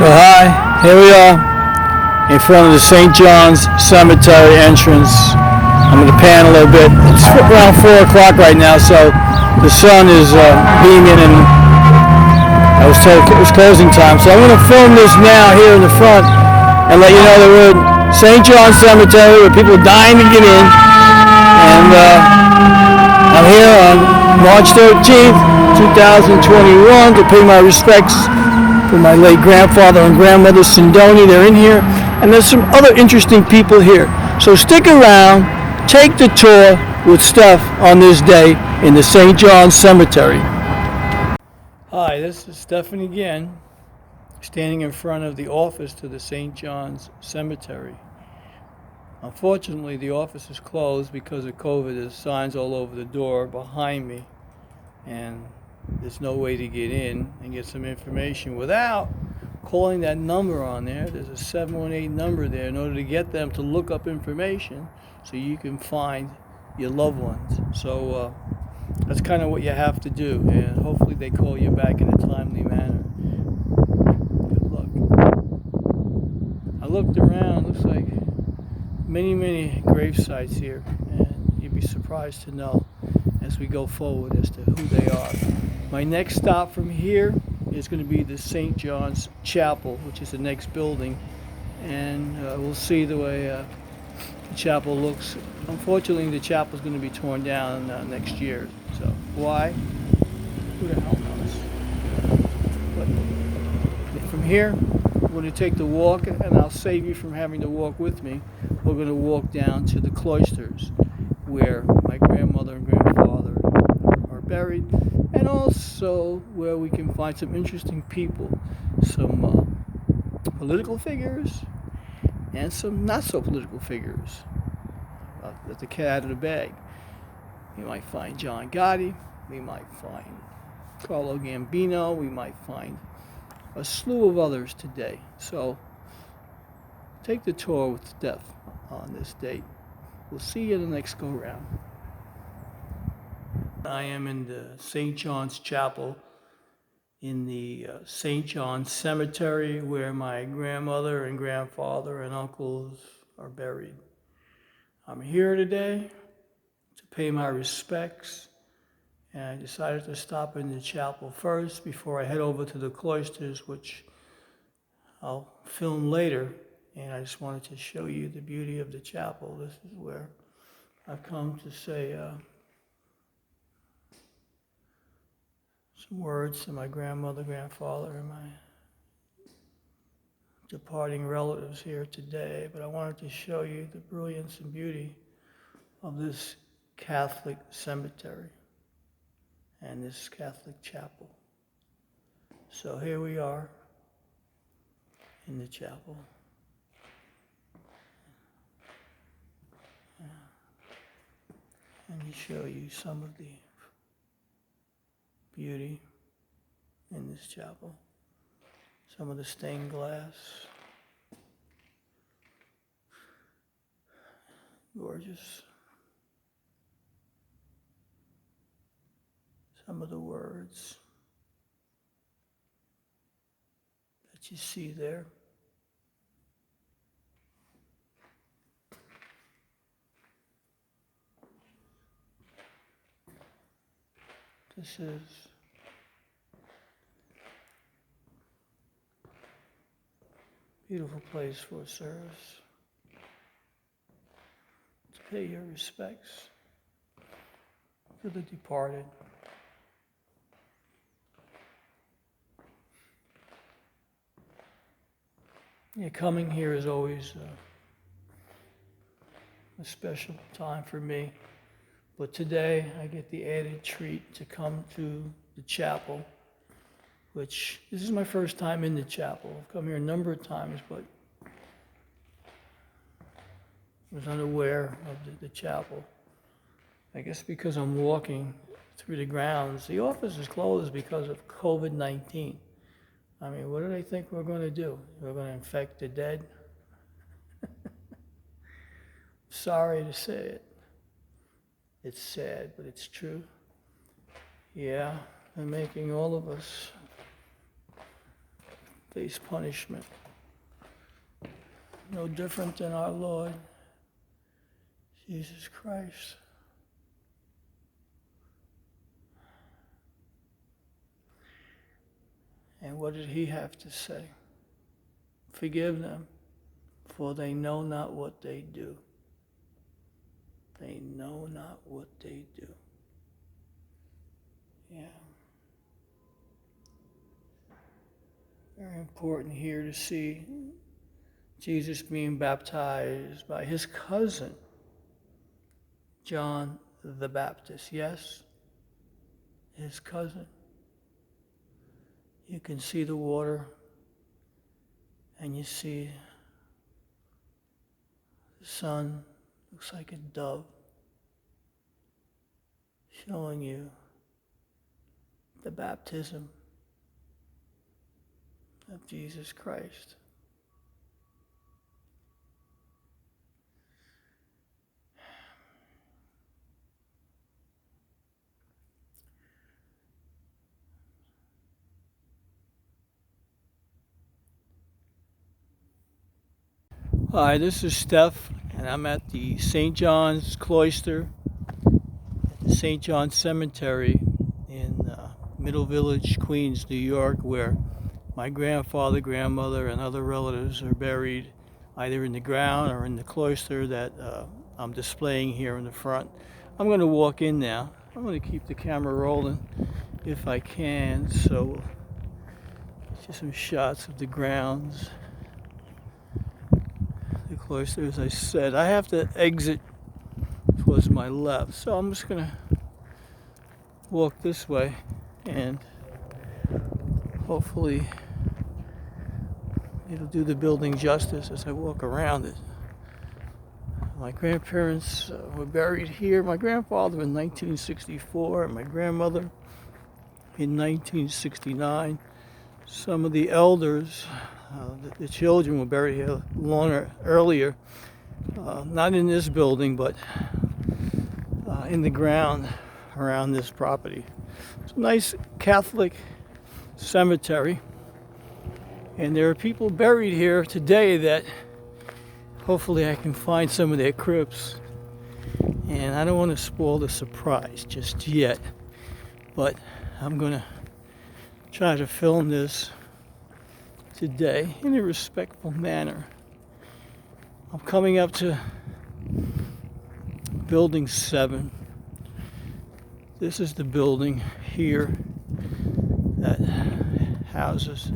So hi, here we are in front of the St. John's Cemetery entrance. I'm going to pan a little bit. It's around 4 o'clock right now, so the sun is beaming and I was told it was closing time. So I'm going to film this now here in the front and let you know that we're at St. John's Cemetery where people are dying to get in. And I'm here on March 13th, 2021 to pay my respects for my late grandfather and grandmother Sindoni. They're in here, and there's some other interesting people here. So stick around, take the tour with stuff on this day in the St. John's Cemetery. Hi, this is Stephanie again, standing in front of the office to the St. John's Cemetery. Unfortunately, the office is closed because of COVID. There's signs all over the door behind me, and there's no way to get in and get some information without calling that number on there. There's a 718 number there in order to get them to look up information so you can find your loved ones. So that's kind of what you have to do, and hopefully they call you back in a timely manner. Good luck. I looked around, looks like many grave sites here, and you'd be surprised to know as we go forward as to who they are. My next stop from here is going to be the St. John's Chapel, which is the next building, and we'll see the way the chapel looks. Unfortunately, the chapel is going to be torn down next year. So why? Who the hell knows? But from here, we're going to take the walk, and I'll save you from having to walk with me. We're going to walk down to the cloisters where my grandmother and grandfather are buried, and also where we can find some interesting people, some political figures and some not so political figures. Let the cat out of the bag. We might find John Gotti, we might find Carlo Gambino, we might find a slew of others today. So take the tour with Steph on this date. We'll see you in the next go-round. I am in the St. John's Chapel in the St. John's Cemetery where my grandmother and grandfather and uncles are buried. I'm here today to pay my respects, and I decided to stop in the chapel first before I head over to the cloisters, which I'll film later. And I just wanted to show you the beauty of the chapel. This is where I've come to say some words to my grandmother, grandfather, and my departing relatives here today. But I wanted to show you the brilliance and beauty of this Catholic cemetery and this Catholic chapel. So here we are in the chapel. And to show you some of the beauty in this chapel. Some of the stained glass. Gorgeous. Some of the words that you see there. This is a beautiful place for a service to pay your respects to the departed. Yeah, coming here is always a special time for me. But today I get the added treat to come to the chapel, which this is my first time in the chapel. I've come here a number of times, but I was unaware of the chapel. I guess because I'm walking through the grounds. The office is closed because of COVID-19. I mean, what do they think we're going to do? We're going to infect the dead? Sorry to say it. It's sad, but it's true. Yeah, they're making all of us face punishment. No different than our Lord Jesus Christ. And what did he have to say? Forgive them, for they know not what they do. They know not what they do. Yeah. Very important here to see Jesus being baptized by his cousin, John the Baptist. Yes, his cousin. You can see the water, and you see the sun, looks like a dove, showing you the baptism of Jesus Christ. Hi, this is Steph, and I'm at the St. John's Cloister at the St. John's Cemetery in Middle Village, Queens, New York, where my grandfather, grandmother, and other relatives are buried either in the ground or in the cloister that I'm displaying here in the front. I'm going to walk in now. I'm going to keep the camera rolling if I can, so just some shots of the grounds. The cloister, as I said, I have to exit towards my left, so I'm just going to walk this way and hopefully it'll do the building justice as I walk around it. My grandparents were buried here. My grandfather in 1964 and my grandmother in 1969. Some of the elders, the children, were buried here earlier. Not in this building, but in the ground around this property. It's a nice Catholic cemetery. And there are people buried here today that hopefully I can find some of their crypts. And I don't want to spoil the surprise just yet, but I'm going to try to film this today in a respectful manner. I'm coming up to Building 7. This is the building here that houses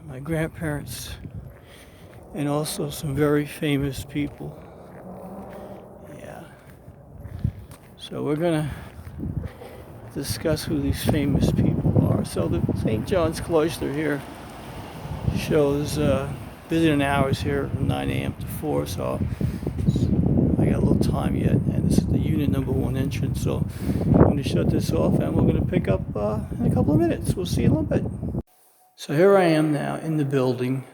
my grandparents and also some very famous people. Yeah. So we're gonna discuss who these famous people are. So the St. John's Cloister here shows visiting hours here from 9 a.m. to 4, so I got a little time yet, and this is the unit number 1 entrance, so I'm going to shut this off and we're going to pick up in a couple of minutes. We'll see you in a little bit. So here I am now in the building,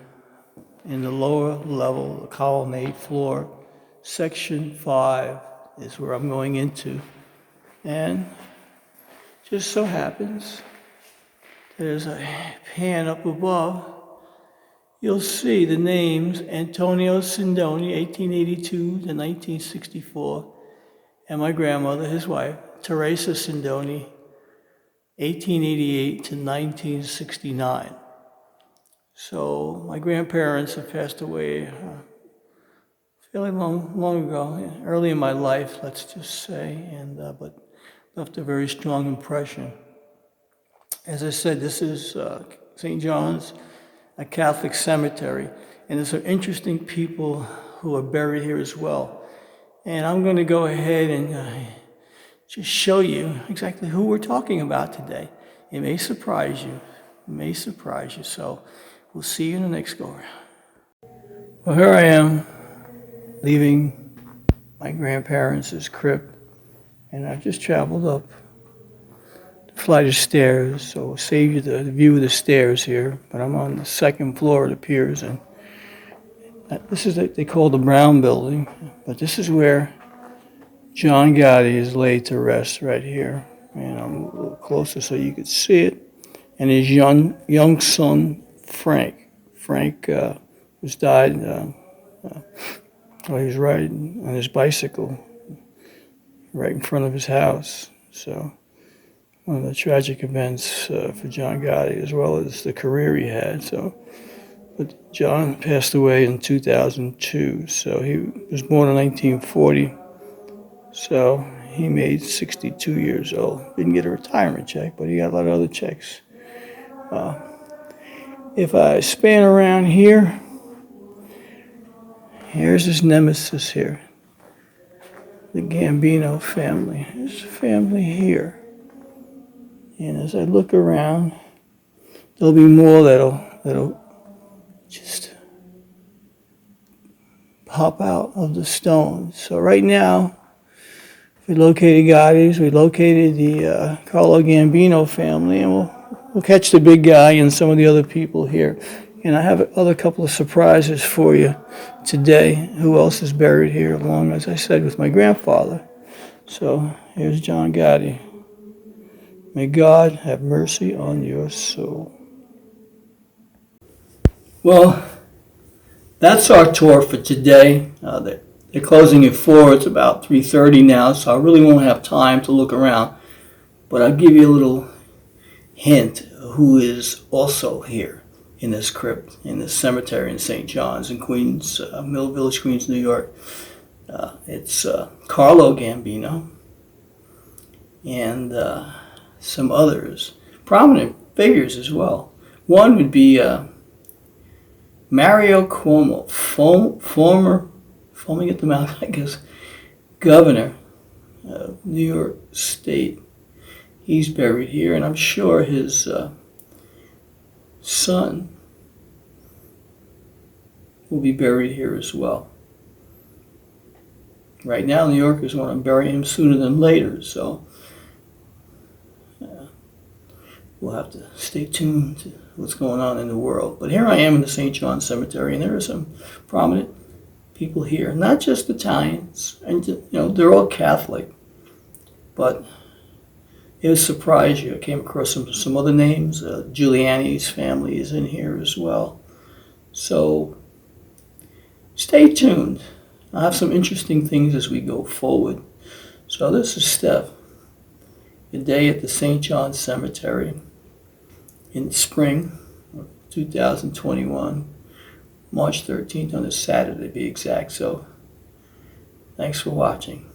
in the lower level, the colonnade floor. Section 5 is where I'm going into, and just so happens there's a pan up above. You'll see the names Antonio Sindoni, 1882 to 1964, and my grandmother, his wife, Teresa Sindoni, 1888 to 1969. So my grandparents have passed away fairly long ago, early in my life, let's just say, and but left a very strong impression. As I said, this is St. John's, a Catholic cemetery, and there's some interesting people who are buried here as well. And I'm going to go ahead and just show you exactly who we're talking about today. It may surprise you. It may surprise you. So we'll see you in the next go around. Well, here I am leaving my grandparents' crypt, and I've just traveled up flight of stairs, so we'll save you the view of the stairs here, but I'm on the second floor, it appears, and this is what they call the Brown Building, but this is where John Gotti is laid to rest right here, and I'm a little closer so you could see it, and his young son, Frank. Frank was died while he was riding on his bicycle right in front of his house. So one of the tragic events for John Gotti, as well as the career he had. So, but John passed away in 2002. So he was born in 1940. So he made 62 years old. Didn't get a retirement check, but he got a lot of other checks. If I span around here, here's his nemesis here, the Gambino family. There's a family here. And as I look around, there'll be more that'll just pop out of the stones. So right now, we located Gotti's, we located the Carlo Gambino family, and we'll catch the big guy and some of the other people here. And I have another couple of surprises for you today. Who else is buried here, along, as I said, with my grandfather. So here's John Gotti. May God have mercy on your soul. Well, that's our tour for today. They're closing at 4. It's about 3:30 now, so I really won't have time to look around. But I'll give you a little hint who is also here in this crypt, in this cemetery in St. John's in Queens, Mill Village, Queens, New York. It's Carlo Gambino and some others, prominent figures as well. One would be Mario Cuomo, former, let me get them out, I guess, governor of New York State. He's buried here, and I'm sure his son will be buried here as well. Right now, New Yorkers want to bury him sooner than later, so we'll have to stay tuned to what's going on in the world. But here I am in the St. John's Cemetery, and there are some prominent people here, not just Italians, and they're all Catholic, but it'll surprise you. I came across some other names. Giuliani's family is in here as well. So stay tuned. I'll have some interesting things as we go forward. So this is Steph. A day at the St. John's Cemetery in spring of 2021, March 13th on a Saturday to be exact. So thanks for watching.